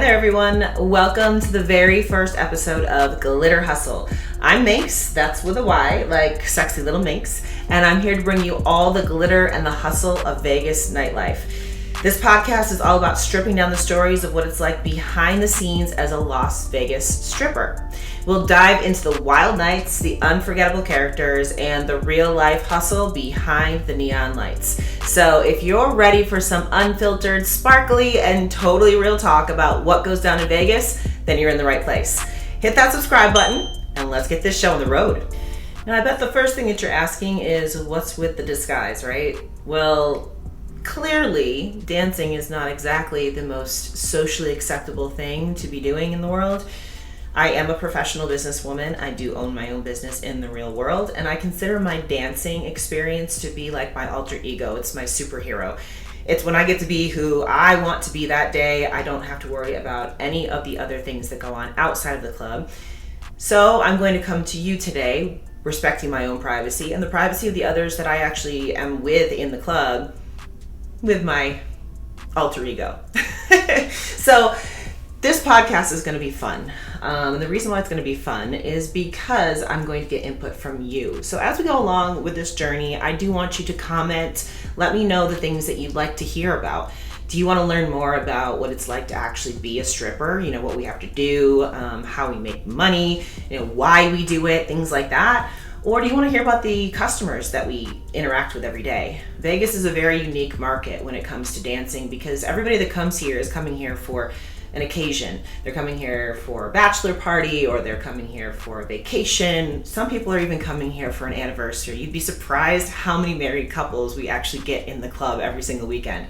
there, everyone. Welcome to the very first episode of Glitter Hustle. I'm Mynx, that's with a Y, like sexy little Mynx, and I'm here to bring you all the glitter and the hustle of Vegas nightlife. This podcast is all about stripping down the stories of what it's like behind the scenes as a Las Vegas stripper. We'll dive into the wild nights, the unforgettable characters, and the real life hustle behind the neon lights. So if you're ready for some unfiltered, sparkly, and totally real talk about what goes down in Vegas, then you're in the right place. Hit that subscribe button and let's get this show on the road. Now, I bet the first thing that you're asking is, what's with the disguise, right? Well, clearly, dancing is not exactly the most socially acceptable thing to be doing in the world. I am a professional businesswoman. I do own my own business in the real world, and I consider my dancing experience to be like my alter ego. It's my superhero. It's when I get to be who I want to be that day. I don't have to worry about any of the other things that go on outside of the club. So I'm going to come to you today, respecting my own privacy and the privacy of the others that I actually am with in the club, with my alter ego. So this podcast is going to be fun. And the reason why it's going to be fun is because I'm going to get input from you. So as we go along with this journey, I do want you to comment. Let me know the things that you'd like to hear about. Do you want to learn more about what it's like to actually be a stripper? You know, what we have to do, how we make money, why we do it, things like that. Or do you want to hear about the customers that we interact with every day? Vegas is a very unique market when it comes to dancing because everybody that comes here is coming here for an occasion. They're coming here for a bachelor party, or they're coming here for a vacation. Some people are even coming here for an anniversary. You'd be surprised how many married couples we actually get in the club every single weekend.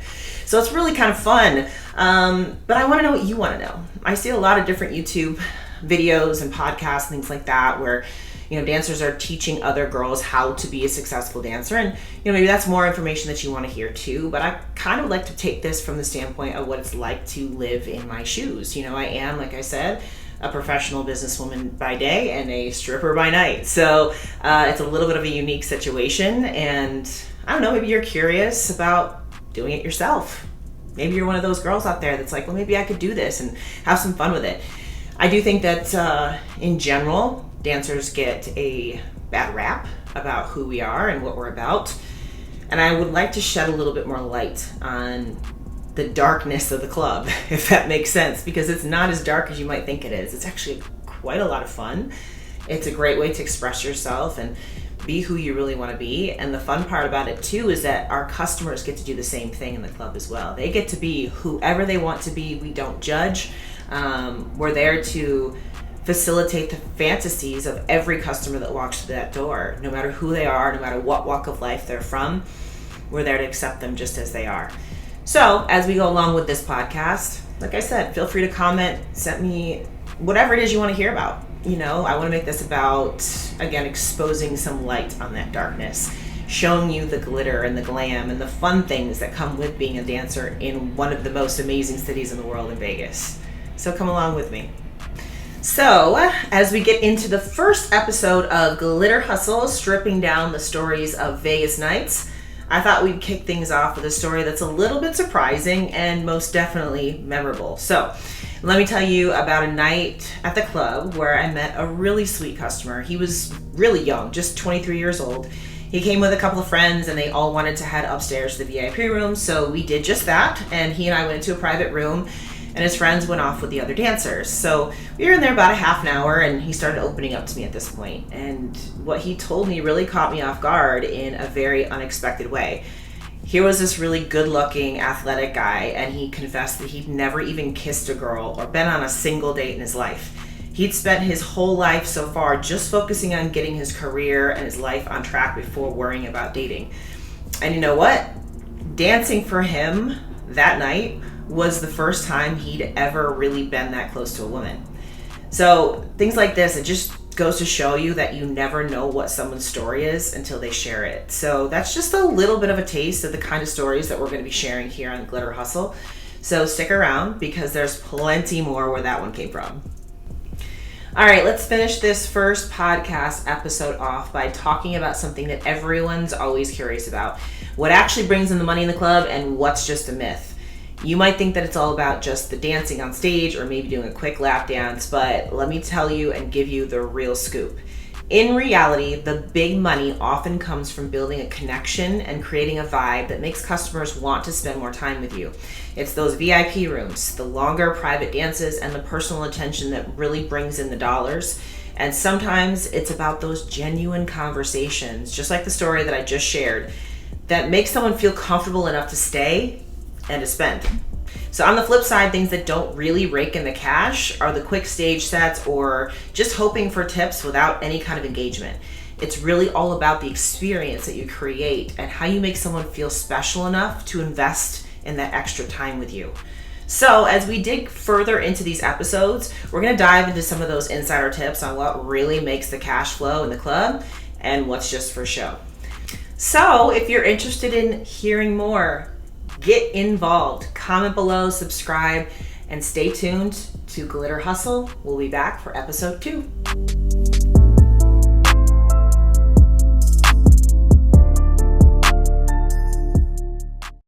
So it's really kind of fun. But I want to know what you want to know. I see a lot of different YouTube videos and podcasts, things like that, where dancers are teaching other girls how to be a successful dancer. And, maybe that's more information that you want to hear too. But I kind of like to take this from the standpoint of what it's like to live in my shoes. I am, like I said, a professional businesswoman by day and a stripper by night. So it's a little bit of a unique situation. And I don't know, maybe you're curious about doing it yourself. Maybe you're one of those girls out there that's like, well, maybe I could do this and have some fun with it. I do think that in general, dancers get a bad rap about who we are and what we're about. And I would like to shed a little bit more light on the darkness of the club, if that makes sense, because it's not as dark as you might think it is. It's actually quite a lot of fun. It's a great way to express yourself and be who you really want to be. And the fun part about it too is that our customers get to do the same thing in the club as well. They get to be whoever they want to be. We don't judge. We're there to facilitate the fantasies of every customer that walks through that door. No matter who they are, no matter what walk of life they're from, we're there to accept them just as they are. So as we go along with this podcast, like I said, feel free to comment, send me whatever it is you want to hear about. I want to make this about, again, exposing some light on that darkness, showing you the glitter and the glam and the fun things that come with being a dancer in one of the most amazing cities in the world, in Vegas. So come along with me. So, as we get into the first episode of Glitter Hustle, stripping down the stories of Vegas nights, I thought we'd kick things off with a story that's a little bit surprising and most definitely memorable. So, let me tell you about a night at the club where I met a really sweet customer. He was really young, just 23 years old. He came with a couple of friends and they all wanted to head upstairs to the VIP room, so we did just that, and he and I went into a private room, and his friends went off with the other dancers. So we were in there about a half an hour, and he started opening up to me at this point. And what he told me really caught me off guard in a very unexpected way. Here was this really good-looking, athletic guy, and he confessed that he'd never even kissed a girl or been on a single date in his life. He'd spent his whole life so far just focusing on getting his career and his life on track before worrying about dating. And you know what? Dancing for him that night was the first time he'd ever really been that close to a woman. So things like this, it just goes to show you that you never know what someone's story is until they share it. So that's just a little bit of a taste of the kind of stories that we're going to be sharing here on Glitter Hustle. So stick around because there's plenty more where that one came from. All right, let's finish this first podcast episode off by talking about something that everyone's always curious about. What actually brings in the money in the club and what's just a myth. You might think that it's all about just the dancing on stage or maybe doing a quick lap dance, but let me tell you and give you the real scoop. In reality, the big money often comes from building a connection and creating a vibe that makes customers want to spend more time with you. It's those VIP rooms, the longer private dances, and the personal attention that really brings in the dollars. And sometimes it's about those genuine conversations, just like the story that I just shared, that make someone feel comfortable enough to stay and to spend. So on the flip side, things that don't really rake in the cash are the quick stage sets or just hoping for tips without any kind of engagement. It's really all about the experience that you create and how you make someone feel special enough to invest in that extra time with you. So as we dig further into these episodes, we're going to dive into some of those insider tips on what really makes the cash flow in the club and what's just for show. So if you're interested in hearing more, get involved. Comment below, subscribe, and stay tuned to Glitter Hustle. We'll be back for episode 2.